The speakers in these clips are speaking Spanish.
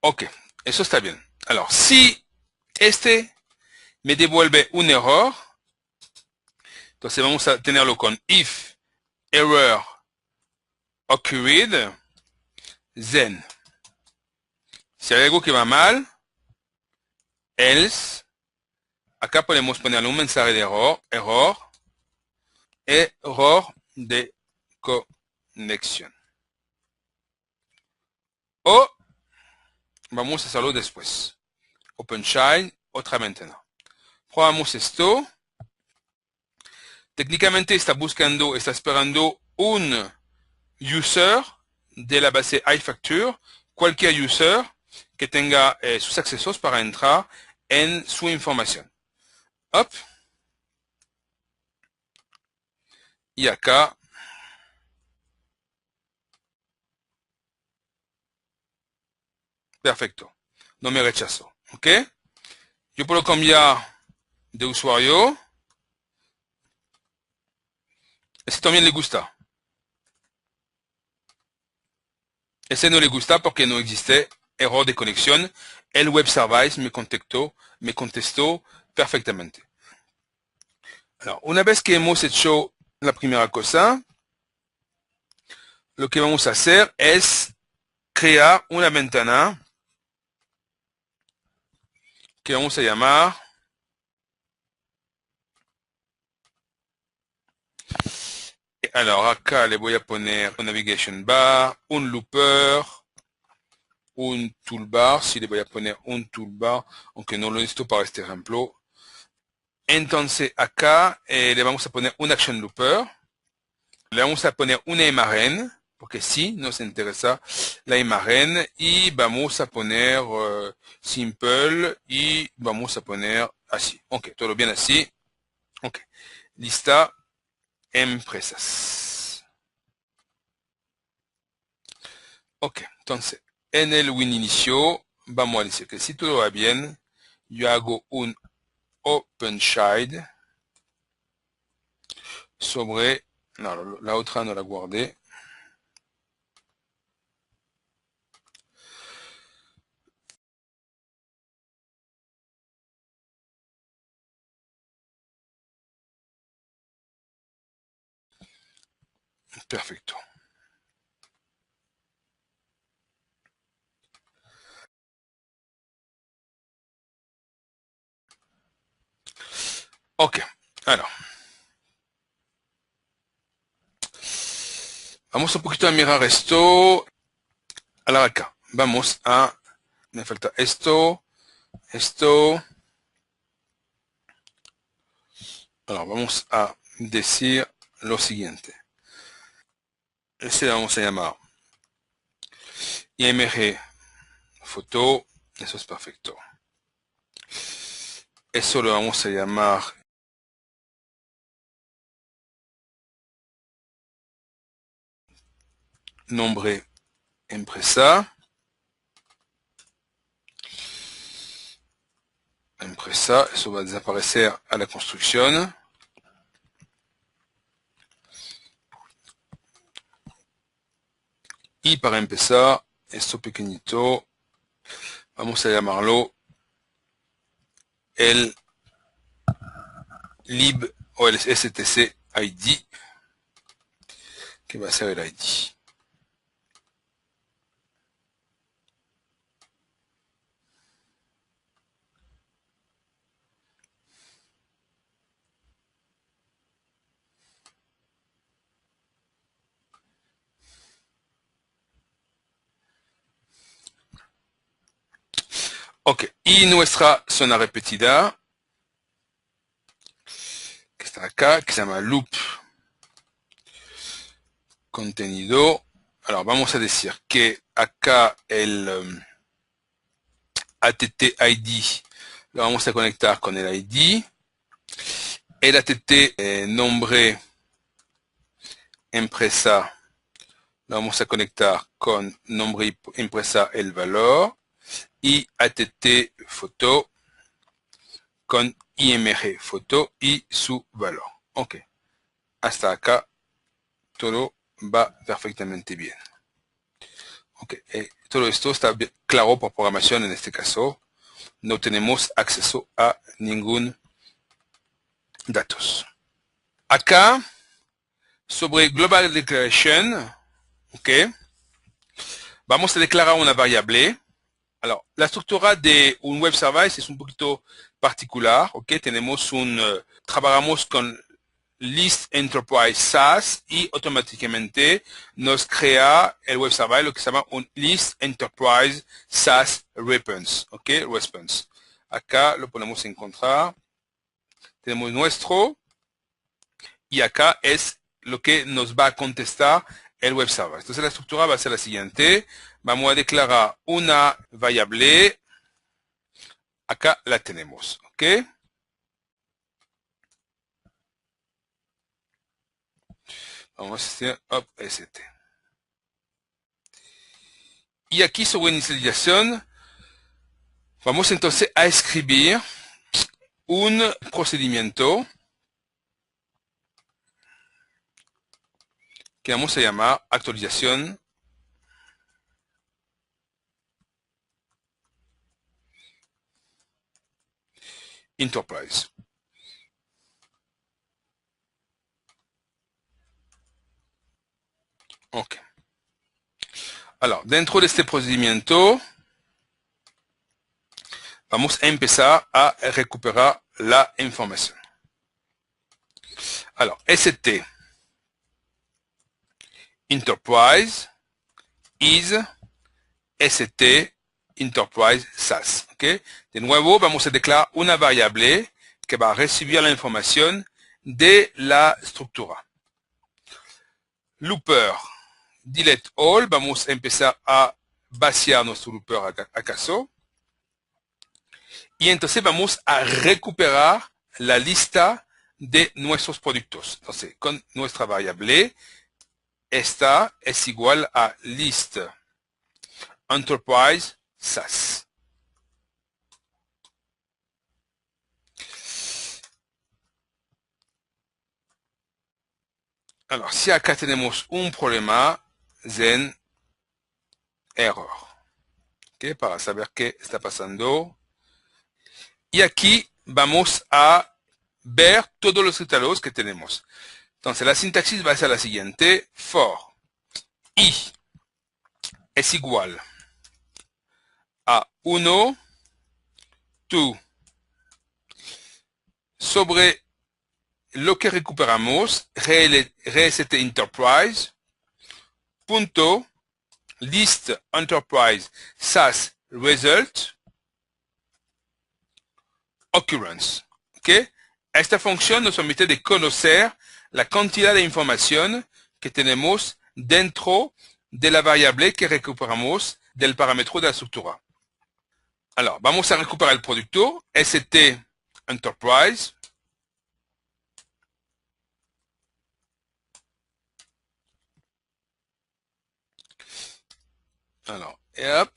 Ok, eso está bien. Alors, si este me devuelve un error, entonces vamos a tenerlo con if error occurred, then. Si hay algo que va mal, else, acá podemos ponerle un mensaje de error, error de conexión. O vamos a hacerlo después. OpenShine, otra ventana. Probamos esto. Técnicamente está esperando un user de la base iFacture, cualquier user que tenga sus accesos para entrar en su información. Hop. Y acá perfecto, no me rechazó, ¿ok? Yo puedo cambiar de usuario. Ese también le gusta. Ese no le gusta porque no existe error de conexión. El web service me contestó perfectamente. Alors, una vez que hemos hecho la primera cosa, lo que vamos a hacer es crear una ventana que vamos a llamar alors acá le voy a poner un navigation bar, un looper, un toolbar, si le voy a poner un toolbar, aunque no lo necesito para este ejemplo. Entonces acá le vamos a poner un action looper, le vamos a poner una imagen, porque sí nos interesa la imagen, y vamos a poner simple y vamos a poner así. Ok, todo bien así. Ok, lista empresas. Ok, entonces en el win inicio vamos a decir que si todo va bien, yo hago un OpenShine sobre, no, la otra no la guardé. Perfecto. Ok, alors. Vamos un poquito a mirar esto. Alors acá, vamos a, me falta esto, esto. Alors vamos a decir lo siguiente. Este vamos a llamar IMG foto, eso es perfecto. Eso lo vamos a llamar nombre empresa. Empresa, eso va a desaparecer a la construcción. Y para empezar, esto pequeñito, vamos a llamarlo el lib o el stc id, que va a ser el id. Ok, y nuestra zona repetida, que está acá, que se llama loop contenido. Alors vamos a decir que acá el ATT-ID lo vamos a conectar con el ID. El ATT nombre empresa lo vamos a conectar con nombre empresa el valor. Y ATT foto con IMG foto y su valor. Ok, hasta acá todo va perfectamente bien. Okay. Todo esto está claro por programación en este caso. No tenemos acceso a ningún datos. Acá, sobre Global Declaration, okay, vamos a declarar una variable. Alors, la estructura de un web service es un poquito particular, ok, trabajamos con List Enterprise SaaS y automáticamente nos crea el web server lo que se llama un List Enterprise SaaS Response, ok, Response. Acá lo ponemos en encontrar, tenemos nuestro y acá es lo que nos va a contestar el web server. Entonces la estructura va a ser la siguiente, vamos a declarar una variable, acá la tenemos, ok. Vamos a hacer st. Y aquí sobre inicialización, vamos entonces a escribir un procedimiento que vamos a llamar actualización Enterprise. Ok. Alors, dentro de este procedimiento, vamos a empezar a recuperar la información. Alors, st Enterprise is st Enterprise SaaS. ¿Okay? De nuevo, vamos a declarar una variable que va a recibir la información de la estructura. Looper delete all, vamos a empezar a vaciar nuestro looper acaso. Y entonces vamos a recuperar la lista de nuestros productos. Entonces, con nuestra variable, esta es igual a list enterprise SaaS. Alors, si acá tenemos un problema, then error. ¿Okay? Para saber qué está pasando. Y aquí vamos a ver todos los catálogos que tenemos. Entonces, la sintaxis va a ser la siguiente. For i es igual a 1 to sobre lo que recuperamos, reset enterprise, punto, list enterprise SaaS result, occurrence. ¿Okay? Esta función nos permite de conocer la cantidad de información que tenemos dentro de la variable que recuperamos del parámetro de la estructura. Alors, vamos a recuperar el producto, st enterprise, alors, hop,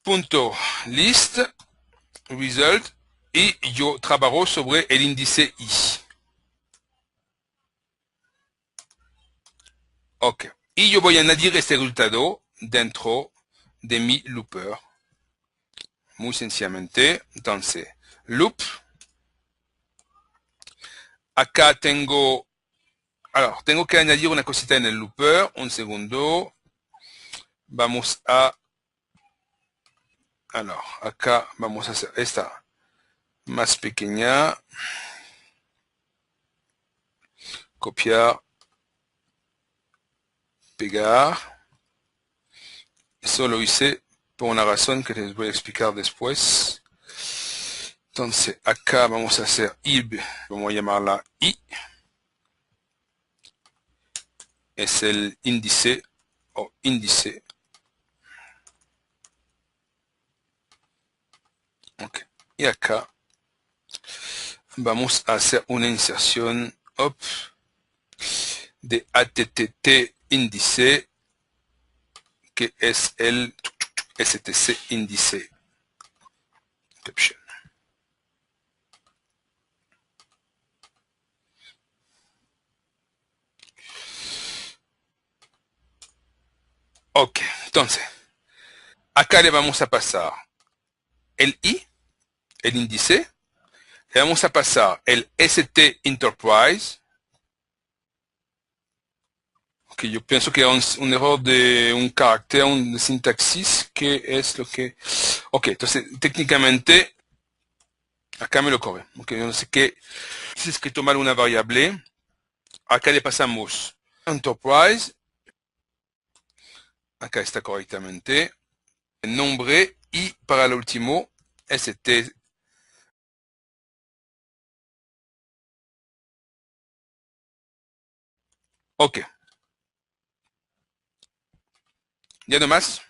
punto list result y yo trabajo sobre el índice i. Ok. Y yo voy a añadir este resultado dentro de mi looper. Muy sencillamente. Entonces, loop. Acá tengo, tengo que añadir una cosita en el looper. Un segundo. Vamos a, acá vamos a hacer esta más pequeña. Copiar. Pegar. Eso lo hice por una razón que les voy a explicar después. Entonces, acá vamos a hacer ib, vamos a llamarla i. Es el índice o índice. Okay. Y acá vamos a hacer una inserción de ATTT índice, que es el STC índice. Caption. Ok, entonces, acá le vamos a pasar el I, el índice, le vamos a pasar el ST Enterprise, que yo pienso que es un error de un carácter, un sintaxis, que es lo que... Ok, entonces técnicamente, acá me lo corre. Ok, yo no sé qué. Si es escrito mal una variable, acá le pasamos Enterprise, acá está correctamente, nombre y para el último, ST. Ok, ya no más.